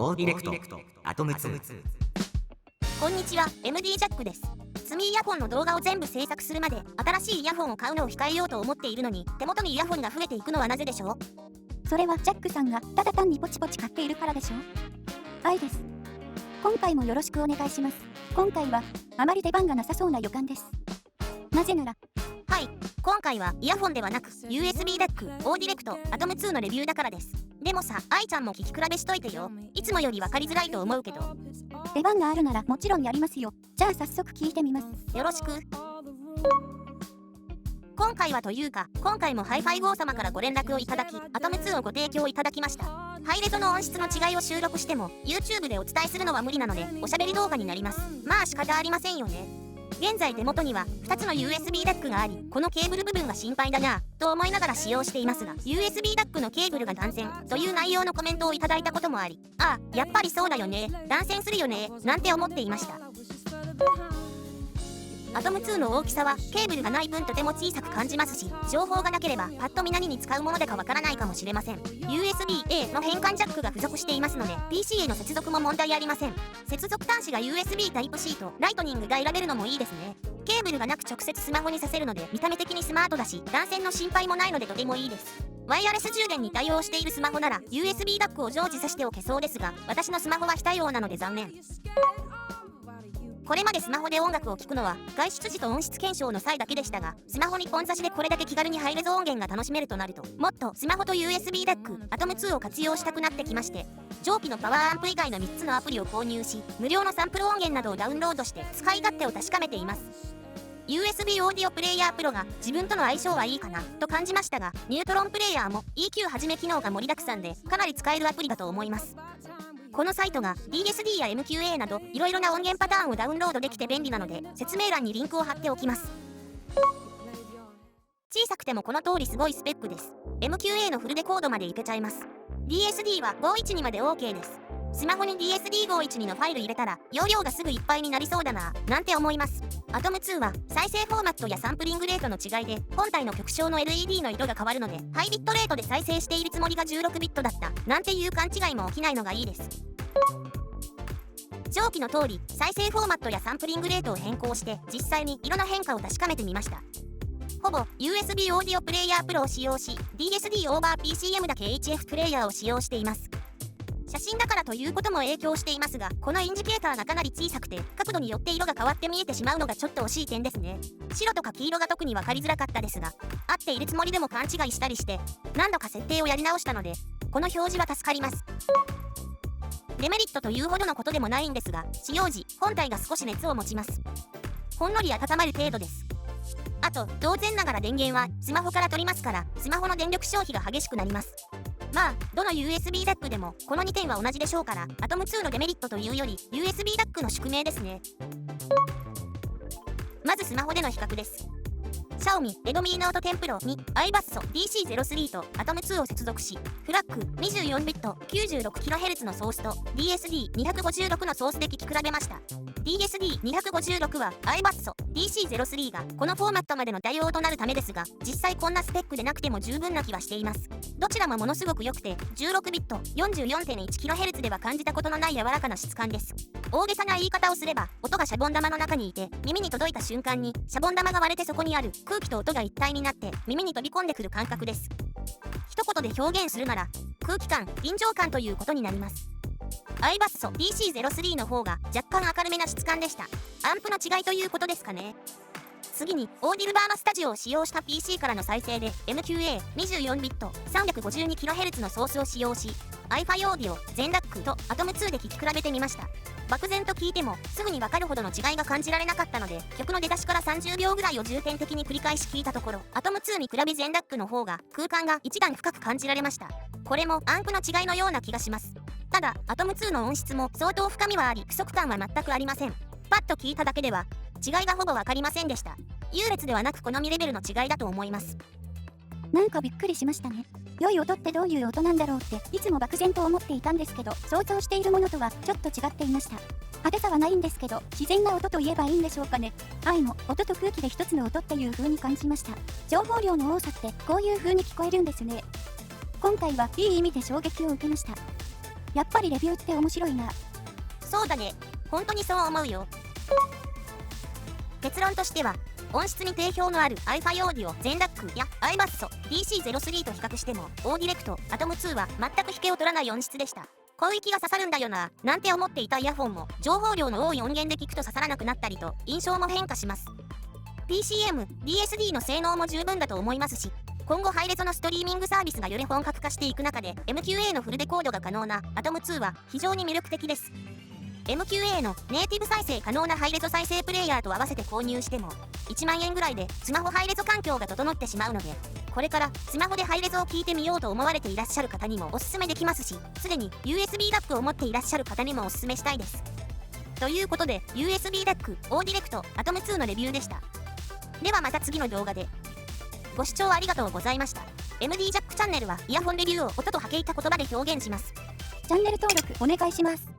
オーディレクトアトム2。こんにちは、MD ジャックです。積みイヤホンの動画を全部制作するまで新しいイヤホンを買うのを控えようと思っているのに、手元にイヤホンが増えていくのはなぜでしょう？それはジャックさんがただ単にポチポチ買っているからでしょう。愛です。今回もよろしくお願いします。今回はあまり出番がなさそうな予感です。なぜなら、はい、今回はイヤホンではなく USB ダック、オーディレクト、アトム2のレビューだからです。でもさ、愛ちゃんも聞き比べしといてよ。いつもより分かりづらいと思うけど。出番があるならもちろんやりますよ。じゃあ早速聞いてみます。よろしく。今回はというか、今回もハイファイ号様からご連絡をいただき、アトム2をご提供いただきました。ハイレゾの音質の違いを収録しても YouTube でお伝えするのは無理なので、おしゃべり動画になります。まあ仕方ありませんよね。現在手元には2つの USB ダックがあり、このケーブル部分が心配だなぁと思いながら使用していますが、 USB ダックのケーブルが断線という内容のコメントをいただいたこともあり、ああやっぱりそうだよね、断線するよねなんて思っていました。アトム2の大きさはケーブルがない分とても小さく感じますし、情報がなければパッと見何に使うものでかわからないかもしれません。 USB-A の変換ジャックが付属していますので PC への接続も問題ありません。接続端子が USB Type-C とライトニングが選べるのもいいですね。ケーブルがなく直接スマホにさせるので見た目的にスマートだし、断線の心配もないのでとてもいいです。ワイヤレス充電に対応しているスマホなら USB ダックを常時挿しておけそうですが、私のスマホは非対応なので残念。これまでスマホで音楽を聴くのは外出時と音質検証の際だけでしたが、スマホにポン差しでこれだけ気軽にハイレゾ音源が楽しめるとなると、もっとスマホと USB ダック、アトム2を活用したくなってきまして、上記のパワーアンプ以外の3つのアプリを購入し、無料のサンプル音源などをダウンロードして使い勝手を確かめています。USB オーディオプレイヤープロが自分との相性はいいかなと感じましたが、ニュートロンプレイヤーも EQ はじめ機能が盛りだくさんでかなり使えるアプリだと思います。このサイトが DSD や MQA などいろいろな音源パターンをダウンロードできて便利なので、説明欄にリンクを貼っておきます。小さくてもこの通りすごいスペックです。 MQA のフルデコードまでいけちゃいます。 DSD は512まで OK です。スマホに DSD512 のファイル入れたら容量がすぐいっぱいになりそうだななんて思います。アトム2は再生フォーマットやサンプリングレートの違いで本体の極小の LED の色が変わるので、ハイビットレートで再生しているつもりが16ビットだったなんていう勘違いも起きないのがいいです。上記の通り再生フォーマットやサンプリングレートを変更して実際に色の変化を確かめてみました。ほぼ USB オーディオプレイヤープロを使用し、 DSD オーバー PCM だけ HF プレイヤーを使用しています。写真だからということも影響していますが、このインジケーターがかなり小さくて角度によって色が変わって見えてしまうのがちょっと惜しい点ですね。白とか黄色が特に分かりづらかったですが、合っているつもりでも勘違いしたりして何度か設定をやり直したので、この表示は助かります。デメリットというほどのことでもないんですが、使用時本体が少し熱を持ちます。ほんのり温まる程度です。あと当然ながら電源はスマホから取りますから、スマホの電力消費が激しくなります。まあどの USB ダックでもこの2点は同じでしょうから、アトム2のデメリットというより USB ダックの宿命ですね。まずスマホでの比較です。Xiaomi Redmi Note 10 Pro に iBus DC03 とアトム2を接続し、フラッグ24ビット 96kHz のソースと DSD256 のソースで聞き比べました。DSD256 は iBus DC03 がこのフォーマットまでの対応となるためですが、実際こんなスペックでなくても十分な気はしています。どちらもものすごく良くて、16ビット 44.1kHz では感じたことのない柔らかな質感です。大げさな言い方をすれば、音がシャボン玉の中にいて耳に届いた瞬間にシャボン玉が割れてそこにある空気と音が一体になって耳に飛び込んでくる感覚です。一言で表現するなら空気感、臨場感ということになります。iBus DC03 の方が若干明るめな質感でした。アンプの違いということですかね。次にオーディルバーのスタジオを使用した PC からの再生で MQA24 ビット 352kHz のソースを使用し、 iFi オーディオ、全ダックとアトム2で聞き比べてみました。漠然と聞いてもすぐに分かるほどの違いが感じられなかったので、曲の出だしから30秒ぐらいを重点的に繰り返し聞いたところ、アトム2に比べ全ダックの方が空間が一段深く感じられました。これもアンプの違いのような気がします。ただアトム2の音質も相当深みはあり、不足感は全くありません。パッと聞いただけでは違いがほぼ分かりませんでした。優劣ではなく好みレベルの違いだと思います。なんかびっくりしましたね。良い音ってどういう音なんだろうっていつも漠然と思っていたんですけど、想像しているものとはちょっと違っていました。派手さはないんですけど、自然な音と言えばいいんでしょうかね。愛も音と空気で一つの音っていう風に感じました。情報量の多さってこういう風に聞こえるんですね。今回はいい意味で衝撃を受けました。やっぱりレビューって面白いな。そうだね。本当にそう思うよ。結論としては、音質に定評のある iFi オーディオ全 DAC や iBass DC03 と比較しても、オーディレクト Atom2 は全く引けを取らない音質でした。広域が刺さるんだよな、なんて思っていたイヤホンも、情報量の多い音源で聞くと刺さらなくなったりと、印象も変化します。PCM、DSD の性能も十分だと思いますし、今後ハイレゾのストリーミングサービスがより本格化していく中で、MQA のフルデコードが可能な Atom2 は非常に魅力的です。MQA のネイティブ再生可能なハイレゾ再生プレイヤーと合わせて購入しても1万円ぐらいでスマホハイレゾ環境が整ってしまうので、これからスマホでハイレゾを聞いてみようと思われていらっしゃる方にもおすすめできますし、すでに USB ダックを持っていらっしゃる方にもおすすめしたいです。ということで USB ダックオーディレクト Atom2 のレビューでした。ではまた次の動画で。ご視聴ありがとうございました。MD ジャックチャンネルはイヤホンレビューを音と波形た言葉で表現します。チャンネル登録お願いします。